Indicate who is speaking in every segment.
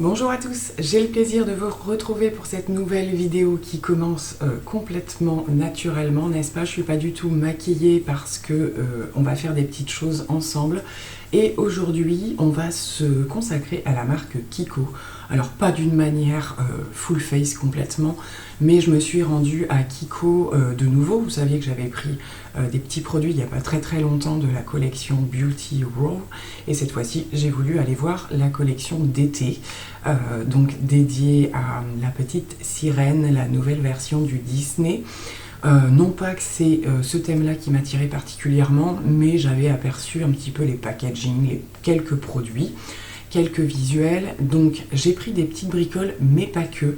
Speaker 1: Bonjour à tous, j'ai le plaisir de vous retrouver pour cette nouvelle vidéo qui commence complètement naturellement, n'est-ce pas? Je suis pas du tout maquillée parce que on va faire des petites choses ensemble. Et aujourd'hui, on va se consacrer à la marque Kiko. Alors pas d'une manière full face complètement, mais je me suis rendue à Kiko de nouveau. Vous saviez que j'avais pris des petits produits il n'y a pas très longtemps de la collection Beauty Raw. Et cette fois-ci, j'ai voulu aller voir la collection d'été, donc dédiée à la petite sirène, la nouvelle version du Disney. Non pas que c'est ce thème-là qui m'attirait particulièrement, mais j'avais aperçu un petit peu les packaging, quelques produits, quelques visuels. Donc j'ai pris des petites bricoles, mais pas que.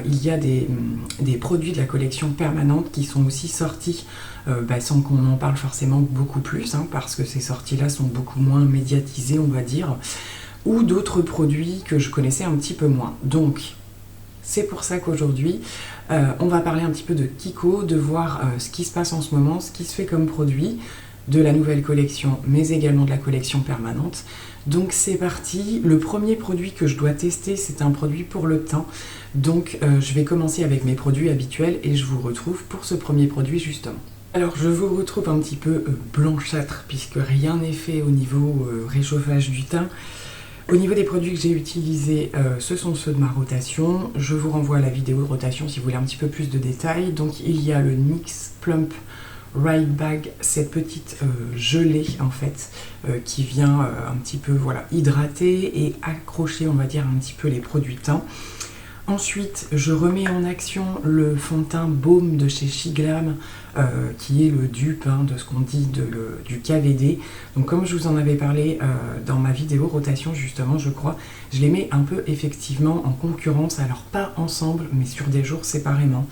Speaker 1: Il y a des produits de la collection permanente qui sont aussi sortis sans qu'on en parle forcément beaucoup plus, parce que ces sorties-là sont beaucoup moins médiatisées, on va dire, ou d'autres produits que je connaissais un petit peu moins. Donc c'est pour ça qu'aujourd'hui, on va parler un petit peu de Kiko, de voir ce qui se passe en ce moment, ce qui se fait comme produit de la nouvelle collection, mais également de la collection permanente. Donc c'est parti. Le premier produit que je dois tester, c'est un produit pour le teint. Donc je vais commencer avec mes produits habituels et je vous retrouve pour ce premier produit justement. Alors je vous retrouve un petit peu blanchâtre puisque rien n'est fait au niveau réchauffage du teint. Au niveau des produits que j'ai utilisés, ce sont ceux de ma rotation. Je vous renvoie à la vidéo de rotation si vous voulez un petit peu plus de détails. Donc il y a le NYX Plump Right Bag, cette petite gelée en fait, qui vient un petit peu hydrater et accrocher, on va dire, un petit peu les produits teint. Ensuite, je remets en action le fond de teint Baume de chez Shiglam, qui est le dupe de ce qu'on dit du KVD. Donc comme je vous en avais parlé dans ma vidéo rotation justement, je crois, je les mets un peu effectivement en concurrence, alors pas ensemble, mais sur des jours séparément,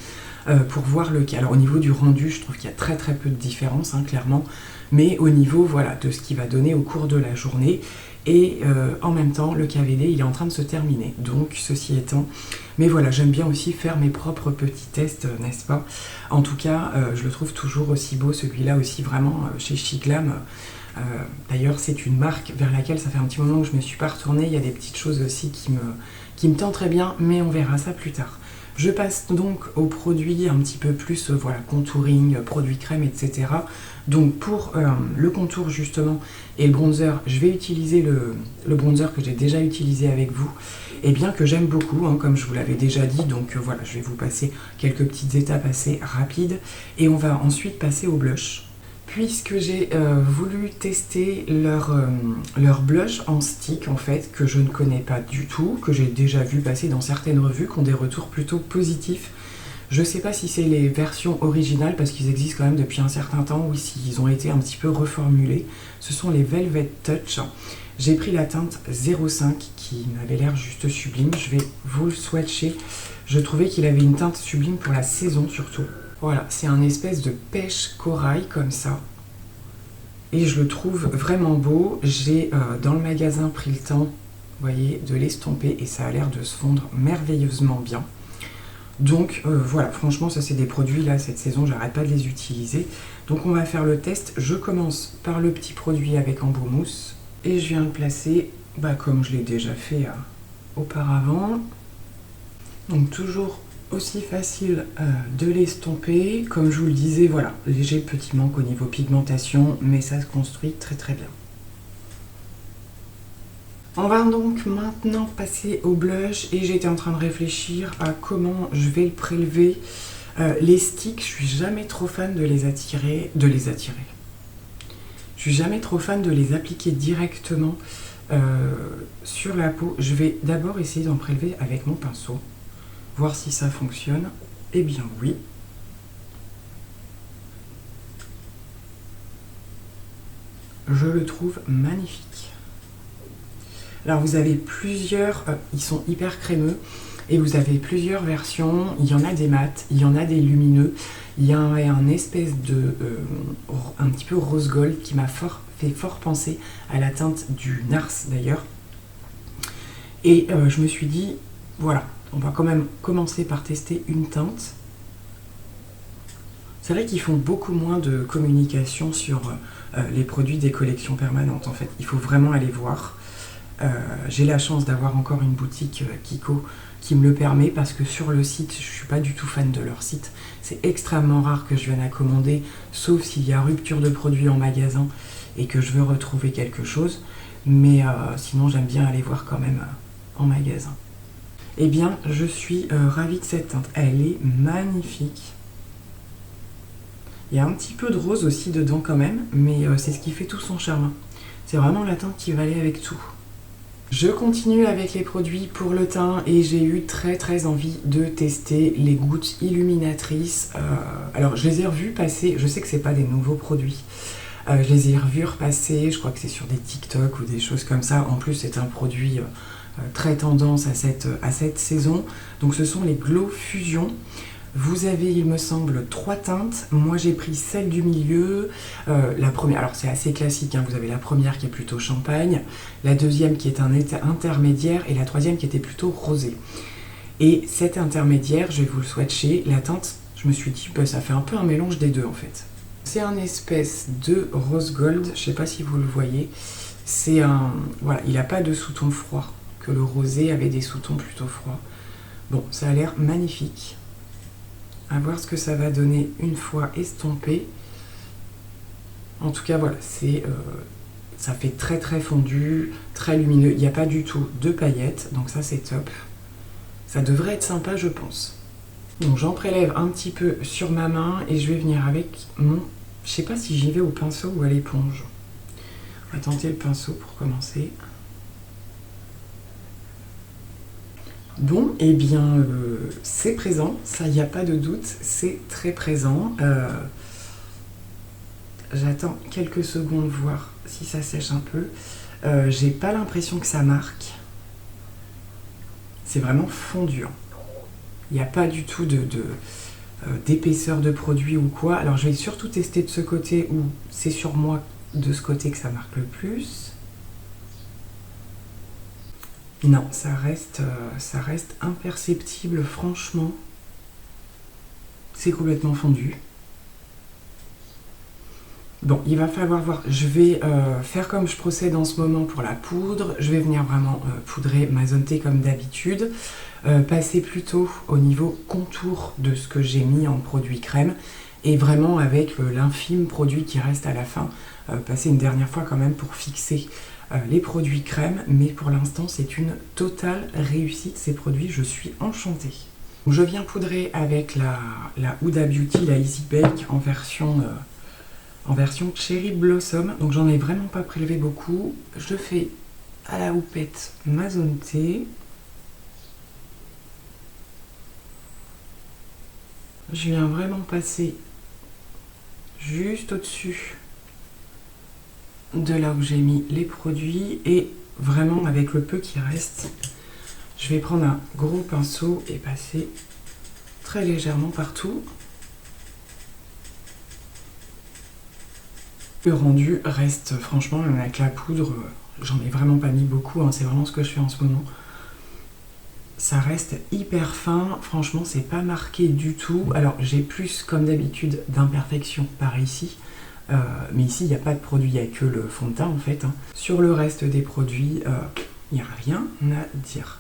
Speaker 1: pour voir lequel. Alors au niveau du rendu, je trouve qu'il y a très peu de différence, clairement, mais au niveau de ce qu'il va donner au cours de la journée. Et en même temps, le KVD, il est en train de se terminer. Donc, ceci étant... Mais voilà, j'aime bien aussi faire mes propres petits tests, n'est-ce pas? En tout cas, je le trouve toujours aussi beau, celui-là aussi, vraiment, chez Shiglam. D'ailleurs, c'est une marque vers laquelle ça fait un petit moment que je ne me suis pas retournée. Il y a des petites choses aussi qui me tentent très bien, mais on verra ça plus tard. Je passe donc aux produits un petit peu plus contouring, produits crème, etc. Donc pour le contour justement et le bronzer, je vais utiliser le bronzer que j'ai déjà utilisé avec vous et bien que j'aime beaucoup, comme je vous l'avais déjà dit. Donc voilà, je vais vous passer quelques petites étapes assez rapides et on va ensuite passer au blush. Puisque j'ai voulu tester leur blush en stick en fait, que je ne connais pas du tout, que j'ai déjà vu passer dans certaines revues, qui ont des retours plutôt positifs. Je ne sais pas si c'est les versions originales, parce qu'ils existent quand même depuis un certain temps, ou s'ils ont été un petit peu reformulés. Ce sont les Velvet Touch. J'ai pris la teinte 05 qui m'avait l'air juste sublime. Je vais vous le swatcher. Je trouvais qu'il avait une teinte sublime pour la saison surtout. Voilà, c'est un espèce de pêche corail comme ça. Et je le trouve vraiment beau. J'ai dans le magasin pris le temps, vous voyez, de l'estomper et ça a l'air de se fondre merveilleusement bien. Donc voilà, franchement, ça c'est des produits là, cette saison, j'arrête pas de les utiliser. Donc on va faire le test. Je commence par le petit produit avec embout mousse. Et je viens le placer, comme je l'ai déjà fait auparavant. Donc toujours aussi facile de l'estomper. Comme je vous le disais, voilà, léger petit manque au niveau pigmentation, mais ça se construit très bien. On va donc maintenant passer au blush et j'étais en train de réfléchir à comment je vais le prélever. Les sticks, je suis jamais trop fan de les attirer. Je suis jamais trop fan de les appliquer directement sur la peau. Je vais d'abord essayer d'en prélever avec mon pinceau. Voir si ça fonctionne. Eh bien oui. Je le trouve magnifique. Alors vous avez plusieurs, ils sont hyper crémeux et vous avez plusieurs versions. Il y en a des mats, il y en a des lumineux. Il y a un espèce de un petit peu rose gold qui m'a fait fort penser à la teinte du Nars d'ailleurs. Et je me suis dit, voilà. On va quand même commencer par tester une teinte. C'est vrai qu'ils font beaucoup moins de communication sur les produits des collections permanentes en fait. Il faut vraiment aller voir. J'ai la chance d'avoir encore une boutique Kiko qui me le permet, parce que sur le site, je suis pas du tout fan de leur site. C'est extrêmement rare que je vienne à commander, sauf s'il y a rupture de produits en magasin et que je veux retrouver quelque chose. Mais sinon, j'aime bien aller voir quand même en magasin. Eh bien, je suis ravie de cette teinte. Elle est magnifique. Il y a un petit peu de rose aussi dedans quand même, mais c'est ce qui fait tout son charme. C'est vraiment la teinte qui va aller avec tout. Je continue avec les produits pour le teint et j'ai eu très envie de tester les gouttes illuminatrices. Alors je les ai revus passer, je sais que c'est pas des nouveaux produits. Je les ai revus repasser, je crois que c'est sur des TikTok ou des choses comme ça. En plus c'est un produit très tendance à cette saison. Donc ce sont les Glow Fusion. Vous avez, il me semble, 3 teintes. Moi, j'ai pris celle du milieu. La première, alors c'est assez classique, hein. Vous avez la première qui est plutôt champagne, la deuxième qui est un intermédiaire et la troisième qui était plutôt rosée. Et cette intermédiaire, je vais vous le swatcher. La teinte, je me suis dit, bah, ça fait un peu un mélange des deux en fait. C'est un espèce de rose gold. Je ne sais pas si vous le voyez. C'est un, voilà, il n'a pas de sous-ton froid, que le rosé avait des sous-tons plutôt froids. Bon, ça a l'air magnifique. À voir ce que ça va donner une fois estompé. En tout cas, voilà, ça fait très fondu, très lumineux. Il n'y a pas du tout de paillettes, donc ça c'est top. Ça devrait être sympa, je pense. Donc j'en prélève un petit peu sur ma main et je vais venir avec mon... Je sais pas si j'y vais au pinceau ou à l'éponge. On va tenter le pinceau pour commencer. Bon, eh bien, c'est présent, ça, il n'y a pas de doute, c'est très présent. J'attends quelques secondes, voir si ça sèche un peu. J'ai pas l'impression que ça marque. C'est vraiment fondu. Il n'y a pas du tout d'épaisseur de produit ou quoi. Alors, je vais surtout tester de ce côté où c'est sur moi, de ce côté, que ça marque le plus. Non, ça reste imperceptible, franchement. C'est complètement fondu. Bon, il va falloir voir. Je vais faire comme je procède en ce moment pour la poudre. Je vais venir vraiment poudrer ma zone T comme d'habitude. Passer plutôt au niveau contour de ce que j'ai mis en produit crème. Et vraiment avec l'infime produit qui reste à la fin. Passer une dernière fois quand même pour fixer les produits crème, mais pour l'instant c'est une totale réussite ces produits, je suis enchantée. Je viens poudrer avec la Huda Beauty, la Easy Bake en version Cherry Blossom, donc j'en ai vraiment pas prélevé beaucoup. Je fais à la houppette ma zone T. Je viens vraiment passer juste au-dessus de là où j'ai mis les produits et vraiment avec le peu qui reste, je vais prendre un gros pinceau et passer très légèrement partout. Le rendu reste franchement, même avec la poudre, j'en ai vraiment pas mis beaucoup, hein, c'est vraiment ce que je fais en ce moment. Ça reste hyper fin, franchement c'est pas marqué du tout. Alors j'ai plus comme d'habitude d'imperfections par ici. Mais ici, il n'y a pas de produit, il n'y a que le fond de teint en fait. Hein. Sur le reste des produits, il n'y a rien à dire.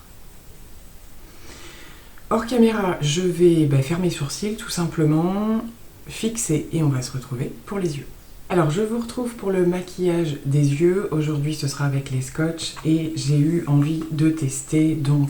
Speaker 1: Hors caméra, je vais faire mes sourcils tout simplement, fixer et on va se retrouver pour les yeux. Alors, je vous retrouve pour le maquillage des yeux. Aujourd'hui, ce sera avec les scotch et j'ai eu envie de tester donc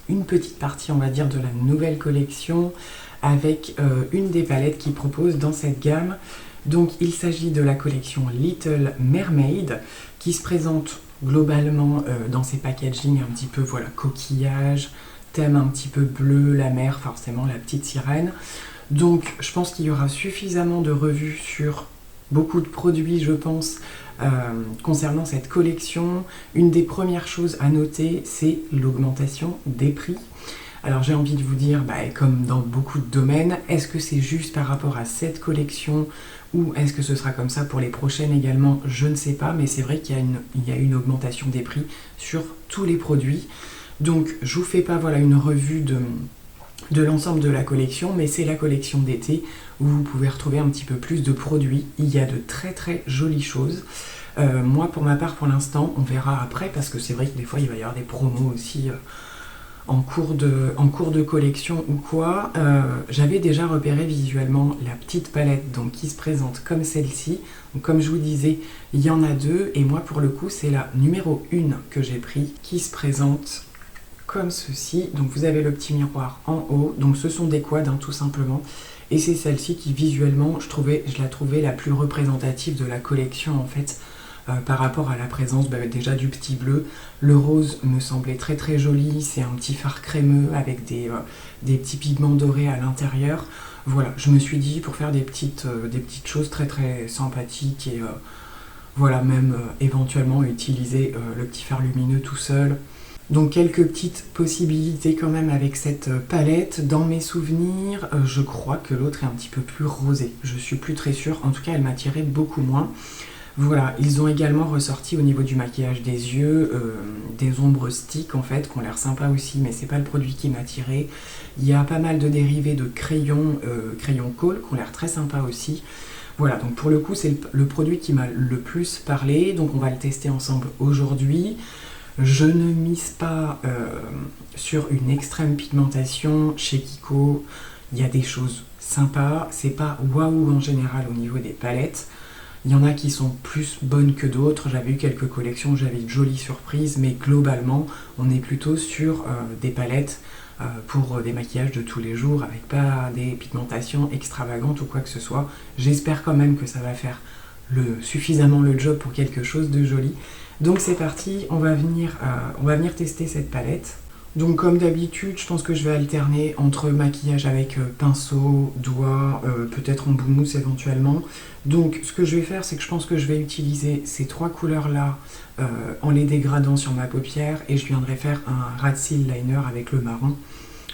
Speaker 1: une petite partie, on va dire, de la nouvelle collection avec une des palettes qu'ils proposent dans cette gamme. Donc il s'agit de la collection Little Mermaid qui se présente globalement dans ses packaging un petit peu voilà, coquillage, thème un petit peu bleu, la mer, forcément la petite sirène. Donc je pense qu'il y aura suffisamment de revues sur beaucoup de produits, je pense, concernant cette collection. Une des premières choses à noter, c'est l'augmentation des prix. Alors j'ai envie de vous dire, comme dans beaucoup de domaines, est-ce que c'est juste par rapport à cette collection ou est-ce que ce sera comme ça pour les prochaines également? Je ne sais pas, mais c'est vrai qu'il y a une augmentation des prix sur tous les produits. Donc je vous fais pas voilà, une revue de l'ensemble de la collection, mais c'est la collection d'été où vous pouvez retrouver un petit peu plus de produits. Il y a de très jolies choses. Moi, pour ma part, pour l'instant, on verra après, parce que c'est vrai que des fois, il va y avoir des promos aussi en cours de collection ou quoi. J'avais déjà repéré visuellement la petite palette donc, qui se présente comme celle-ci. Donc, comme je vous disais, il y en a deux, et moi, pour le coup, c'est la numéro 1 que j'ai pris, qui se présente comme ceci. Donc, vous avez le petit miroir en haut. Donc, ce sont des quads, hein, tout simplement. Et c'est celle-ci qui, visuellement, je la trouvais la plus représentative de la collection, en fait, par rapport à la présence déjà du petit bleu. Le rose me semblait très très joli, c'est un petit fard crémeux avec des petits pigments dorés à l'intérieur. Voilà, je me suis dit pour faire des petites choses très très sympathiques et voilà, même éventuellement utiliser le petit fard lumineux tout seul. Donc quelques petites possibilités quand même avec cette palette. Dans mes souvenirs, je crois que l'autre est un petit peu plus rosée. Je suis plus très sûre, en tout cas elle m'attirait beaucoup moins. Voilà, ils ont également ressorti au niveau du maquillage des yeux des ombres stick en fait, qui ont l'air sympa aussi, mais c'est pas le produit qui m'a attiré. Il y a pas mal de dérivés de crayons Kohl qui ont l'air très sympa aussi. Voilà, donc pour le coup, c'est le produit qui m'a le plus parlé, donc on va le tester ensemble aujourd'hui. Je ne mise pas sur une extrême pigmentation chez Kiko. Il y a des choses sympas, c'est pas waouh en général au niveau des palettes. Il y en a qui sont plus bonnes que d'autres. J'avais eu quelques collections où j'avais de jolies surprises, mais globalement, on est plutôt sur des palettes pour des maquillages de tous les jours, avec pas des pigmentations extravagantes ou quoi que ce soit. J'espère quand même que ça va faire suffisamment le job pour quelque chose de joli. Donc c'est parti, on va venir tester cette palette. Donc comme d'habitude, je pense que je vais alterner entre maquillage avec pinceau, doigt, peut-être en bout mousse éventuellement. Donc ce que je vais faire, c'est que je pense que je vais utiliser ces trois couleurs-là en les dégradant sur ma paupière et je viendrai faire un rat seal liner avec le marron.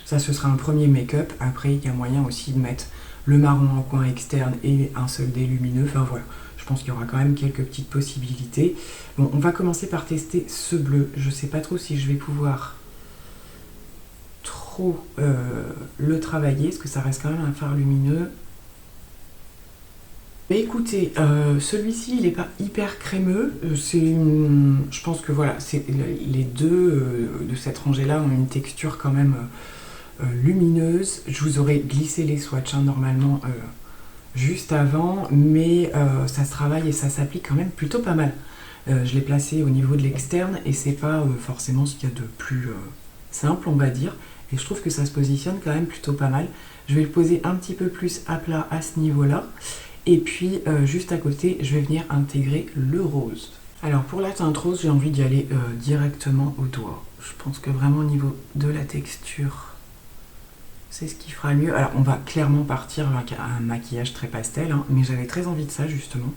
Speaker 1: Ça, ce sera un premier make-up. Après, il y a moyen aussi de mettre le marron en coin externe et un seul dé lumineux. Enfin voilà, je pense qu'il y aura quand même quelques petites possibilités. Bon, on va commencer par tester ce bleu. Je sais pas trop si je vais pouvoir le travailler, parce que ça reste quand même un fard lumineux. Mais écoutez, celui-ci il n'est pas hyper crémeux, je pense que voilà, les deux de cette rangée là ont une texture quand même lumineuse. Je vous aurais glissé les swatchs hein, normalement juste avant, mais ça se travaille et ça s'applique quand même plutôt pas mal. Je l'ai placé au niveau de l'externe et c'est pas forcément ce qu'il y a de plus simple on va dire. Et je trouve que ça se positionne quand même plutôt pas mal. Je vais le poser un petit peu plus à plat à ce niveau-là. Et puis, juste à côté, je vais venir intégrer le rose. Alors, pour la teinte rose, j'ai envie d'y aller directement au doigt. Je pense que vraiment au niveau de la texture, c'est ce qui fera le mieux. Alors, on va clairement partir avec un maquillage très pastel, hein, mais j'avais très envie de ça, justement.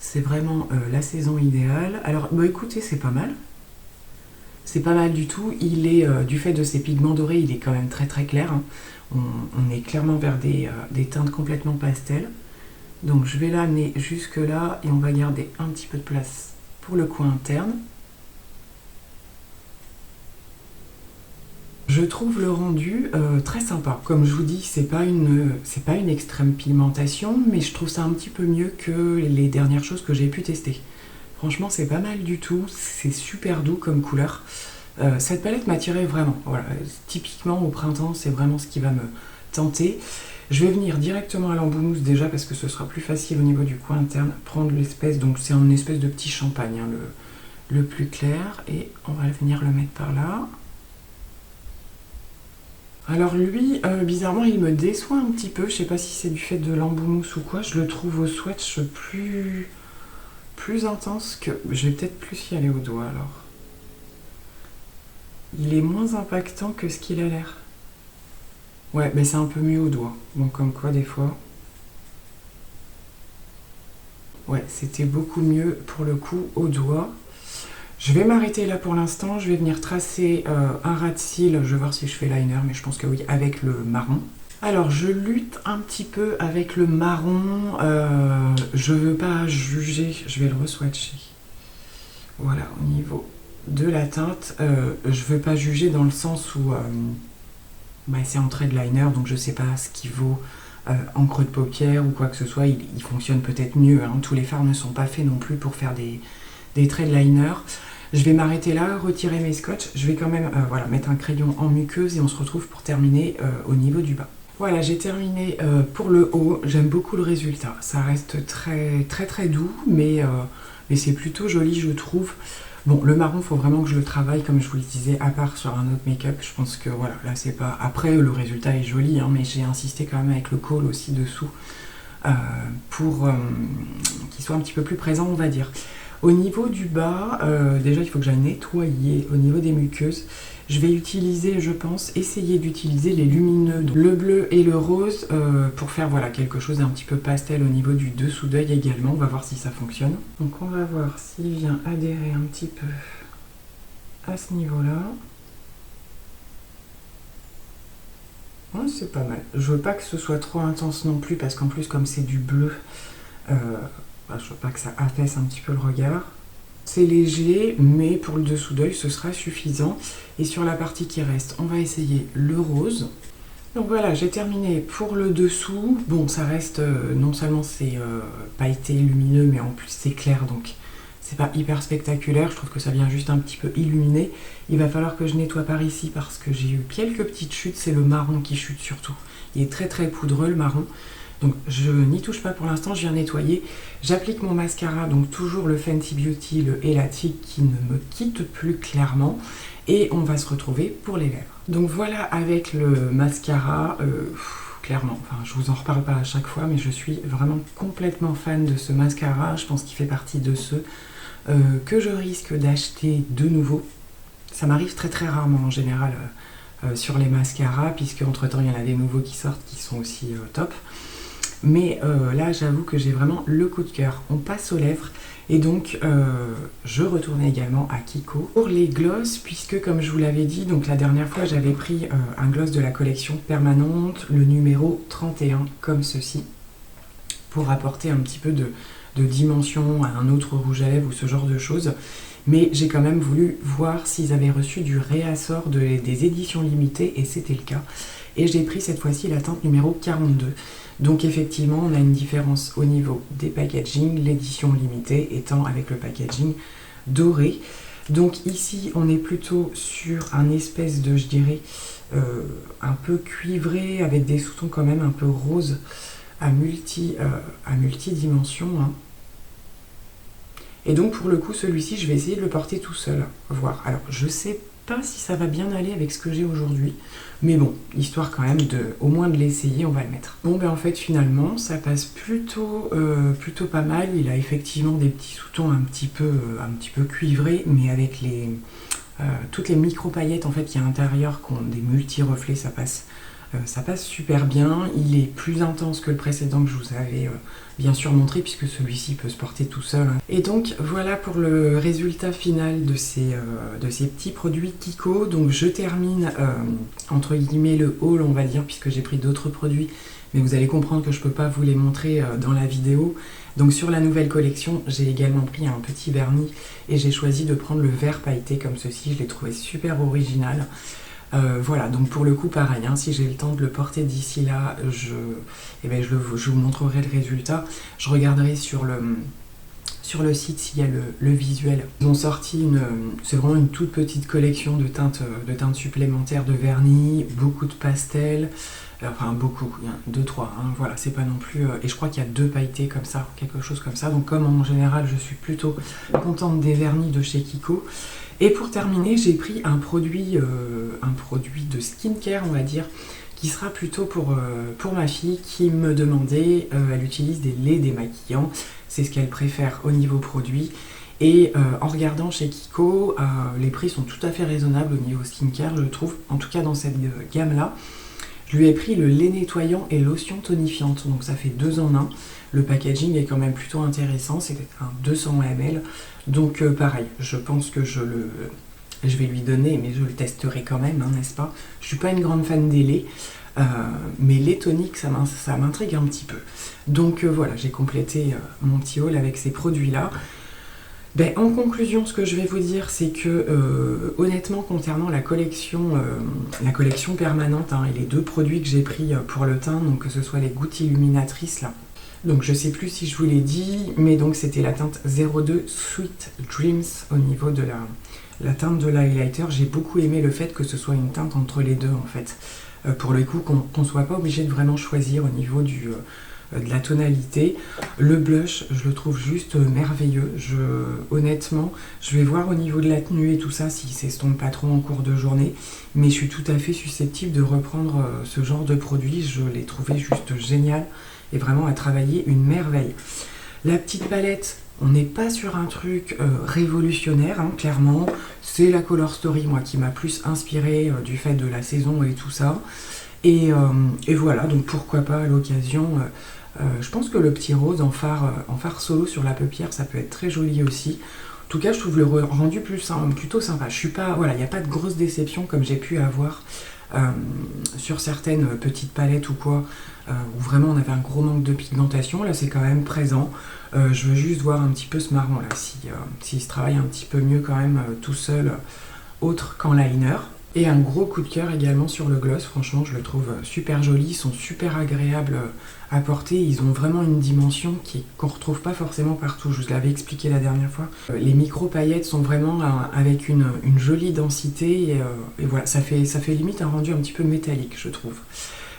Speaker 1: C'est vraiment la saison idéale. Alors, bah, écoutez, c'est pas mal. C'est pas mal du tout, il est, du fait de ses pigments dorés, il est quand même très très clair. Hein. On est clairement vers des teintes complètement pastel. Donc je vais l'amener jusque là et on va garder un petit peu de place pour le coin interne. Je trouve le rendu très sympa. Comme je vous dis, c'est pas une extrême pigmentation, mais je trouve ça un petit peu mieux que les dernières choses que j'ai pu tester. Franchement, c'est pas mal du tout, c'est super doux comme couleur. Cette palette m'attirait vraiment. Voilà, typiquement au printemps, c'est vraiment ce qui va me tenter. Je vais venir directement à l'embout mousse déjà parce que ce sera plus facile au niveau du coin interne. Prendre l'espèce, donc c'est une espèce de petit champagne, hein, le plus clair. Et on va venir le mettre par là. Alors lui, bizarrement, il me déçoit un petit peu. Je sais pas si c'est du fait de l'embout mousse ou quoi. Je le trouve au swatch plus intense que... Je vais peut-être plus y aller au doigt alors. Il est moins impactant que ce qu'il a l'air. Ouais, mais c'est un peu mieux au doigt. Donc comme quoi des fois... Ouais, c'était beaucoup mieux pour le coup au doigt. Je vais m'arrêter là pour l'instant. Je vais venir tracer un rat seal. Je vais voir si je fais liner, mais je pense que oui, avec le marron. Alors, je lutte un petit peu avec le marron. Je veux pas juger. Je vais le re-swatcher. Voilà, au niveau de la teinte. Je veux pas juger dans le sens où c'est en trait de liner, donc je sais pas ce qui vaut encre de paupières ou quoi que ce soit, il fonctionne peut-être mieux. Hein. Tous les fards ne sont pas faits non plus pour faire des traits de liner. Je vais m'arrêter là, retirer mes scotch. Je vais quand même voilà, mettre un crayon en muqueuse et on se retrouve pour terminer au niveau du bas. Voilà, j'ai terminé pour le haut. J'aime beaucoup le résultat. Ça reste très doux, mais c'est plutôt joli, je trouve. Bon, le marron, il faut vraiment que je le travaille, comme je vous le disais, à part sur un autre make-up. Je pense que voilà, là c'est pas... Après, le résultat est joli, hein, mais j'ai insisté quand même avec le col aussi dessous pour qu'il soit un petit peu plus présent, on va dire. Au niveau du bas, déjà il faut que j'aille nettoyer au niveau des muqueuses. Je vais utiliser, je pense, essayer d'utiliser les lumineux, le bleu et le rose, pour faire voilà, quelque chose d'un petit peu pastel au niveau du dessous d'œil également. On va voir si ça fonctionne. Donc on va voir s'il vient adhérer un petit peu à ce niveau-là. Ouais, c'est pas mal. Je veux pas que ce soit trop intense non plus, parce qu'en plus comme c'est du bleu, je veux pas que ça affaisse un petit peu le regard. C'est léger, mais pour le dessous d'œil, ce sera suffisant. Et sur la partie qui reste, on va essayer le rose. Donc voilà, j'ai terminé pour le dessous. Bon, ça reste, non seulement c'est pailleté, lumineux, mais en plus c'est clair, donc c'est pas hyper spectaculaire. Je trouve que ça vient juste un petit peu illuminer. Il va falloir que je nettoie par ici parce que j'ai eu quelques petites chutes. C'est le marron qui chute surtout. Il est très poudreux, le marron. Donc je n'y touche pas pour l'instant, je viens nettoyer. J'applique mon mascara, donc toujours le Fenty Beauty, le Elatic qui ne me quitte plus clairement. Et on va se retrouver pour les lèvres. Donc voilà avec le mascara, clairement, enfin je vous en reparle pas à chaque fois, mais je suis vraiment complètement fan de ce mascara. Je pense qu'il fait partie de ceux que je risque d'acheter de nouveau. Ça m'arrive très rarement en général sur les mascaras, puisque entre temps il y en a des nouveaux qui sortent qui sont aussi top. Mais là, j'avoue que j'ai vraiment le coup de cœur. On passe aux lèvres. Et donc, je retourne également à Kiko pour les gloss, puisque comme je vous l'avais dit, donc la dernière fois, j'avais pris un gloss de la collection permanente, le numéro 31, comme ceci, pour apporter un petit peu de dimension à un autre rouge à lèvres ou ce genre de choses. Mais j'ai quand même voulu voir s'ils avaient reçu du réassort des éditions limitées, et c'était le cas. Et j'ai pris cette fois-ci la teinte numéro 42. Donc effectivement, on a une différence au niveau des packaging, l'édition limitée étant avec le packaging doré. Donc ici, on est plutôt sur un espèce de, je dirais, un peu cuivré, avec des sous-tons quand même un peu rose à multidimension. Hein. Et donc pour le coup, celui-ci, je vais essayer de le porter tout seul, voir. Alors, je sais pas si ça va bien aller avec ce que j'ai aujourd'hui, mais bon, histoire quand même au moins de l'essayer, on va le mettre. Bon ben en fait finalement ça passe plutôt pas mal. Il a effectivement des petits sous-tons un petit peu cuivrés, mais avec toutes les micro paillettes en fait qui à l'intérieur, qui ont des multi-reflets, ça passe super bien. Il est plus intense que le précédent que je vous avais bien sûr montré, puisque celui-ci peut se porter tout seul. Et donc voilà pour le résultat final de ces petits produits Kiko. Donc je termine entre guillemets le haul, on va dire, puisque j'ai pris d'autres produits, mais vous allez comprendre que je ne peux pas vous les montrer dans la vidéo. Donc sur la nouvelle collection, j'ai également pris un petit vernis et j'ai choisi de prendre le vert pailleté comme ceci. Je l'ai trouvé super original. Voilà, donc pour le coup pareil, hein, si j'ai le temps de le porter d'ici là, je vous montrerai le résultat. Je regarderai sur le site s'il y a le visuel. Ils ont sorti c'est vraiment une toute petite collection de teintes supplémentaires de vernis, beaucoup de pastels, enfin beaucoup, 2-3, hein, voilà, c'est pas non plus... et je crois qu'il y a 2 pailletés comme ça, quelque chose comme ça. Donc comme en général je suis plutôt contente des vernis de chez Kiko. Et pour terminer, j'ai pris un produit de skincare, on va dire, qui sera plutôt pour ma fille qui me demandait, elle utilise des laits démaquillants, c'est ce qu'elle préfère au niveau produit. Et en regardant chez Kiko, les prix sont tout à fait raisonnables au niveau skincare, je trouve, en tout cas dans cette gamme-là. Je lui ai pris le lait nettoyant et lotion tonifiante, donc ça fait 2 en 1. Le packaging est quand même plutôt intéressant, c'est un 200 ml. Donc pareil, je pense que je vais lui donner, mais je le testerai quand même, hein, n'est-ce pas? Je suis pas une grande fan des laits, mais les toniques, ça m'intrigue un petit peu. Donc voilà, j'ai complété mon petit haul avec ces produits-là. Ben, en conclusion, ce que je vais vous dire, c'est que honnêtement, concernant la collection permanente, hein, et les 2 produits que j'ai pris pour le teint, donc que ce soit les gouttes illuminatrices là, donc je sais plus si je vous l'ai dit, mais donc c'était la teinte 02 Sweet Dreams au niveau de la teinte de l'highlighter. J'ai beaucoup aimé le fait que ce soit une teinte entre les deux en fait, pour le coup qu'on soit pas obligé de vraiment choisir au niveau de la tonalité. Le blush, je le trouve juste merveilleux. Honnêtement, je vais voir au niveau de la tenue et tout ça si s'estompe pas trop en cours de journée, mais je suis tout à fait susceptible de reprendre ce genre de produit. Je l'ai trouvé juste génial et vraiment à travailler une merveille. La petite palette, on n'est pas sur un truc révolutionnaire, hein, clairement. C'est la Color Story, moi, qui m'a plus inspiré du fait de la saison et tout ça. Et voilà, donc pourquoi pas à l'occasion. Je pense que le petit rose en phare solo sur la paupière, ça peut être très joli aussi. En tout cas, je trouve le rendu plutôt sympa. Je suis pas, voilà, il n'y a pas de grosse déception comme j'ai pu avoir sur certaines petites palettes ou quoi, où vraiment on avait un gros manque de pigmentation. Là, c'est quand même présent. Je veux juste voir un petit peu ce marron là, s'il se travaille un petit peu mieux quand même tout seul, autre qu'en liner. Et un gros coup de cœur également sur le gloss, franchement je le trouve super joli, ils sont super agréables à porter, ils ont vraiment une dimension qu'on ne retrouve pas forcément partout, je vous l'avais expliqué la dernière fois. Les micro paillettes sont vraiment avec une jolie densité et voilà, ça fait limite un rendu un petit peu métallique je trouve.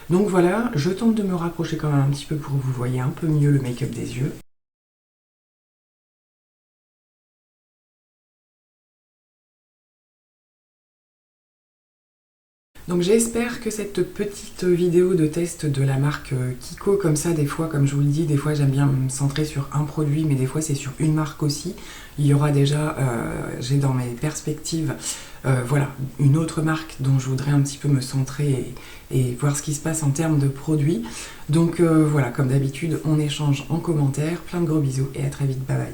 Speaker 1: Donc voilà, je tente de me rapprocher quand même un petit peu pour que vous voyez un peu mieux le make-up des yeux. Donc j'espère que cette petite vidéo de test de la marque Kiko, comme ça des fois, comme je vous le dis, des fois j'aime bien me centrer sur un produit, mais des fois c'est sur une marque aussi. Il y aura déjà, j'ai dans mes perspectives, voilà, une autre marque dont je voudrais un petit peu me centrer et voir ce qui se passe en termes de produits. Donc voilà, comme d'habitude, on échange en commentaire. Plein de gros bisous et à très vite, bye bye.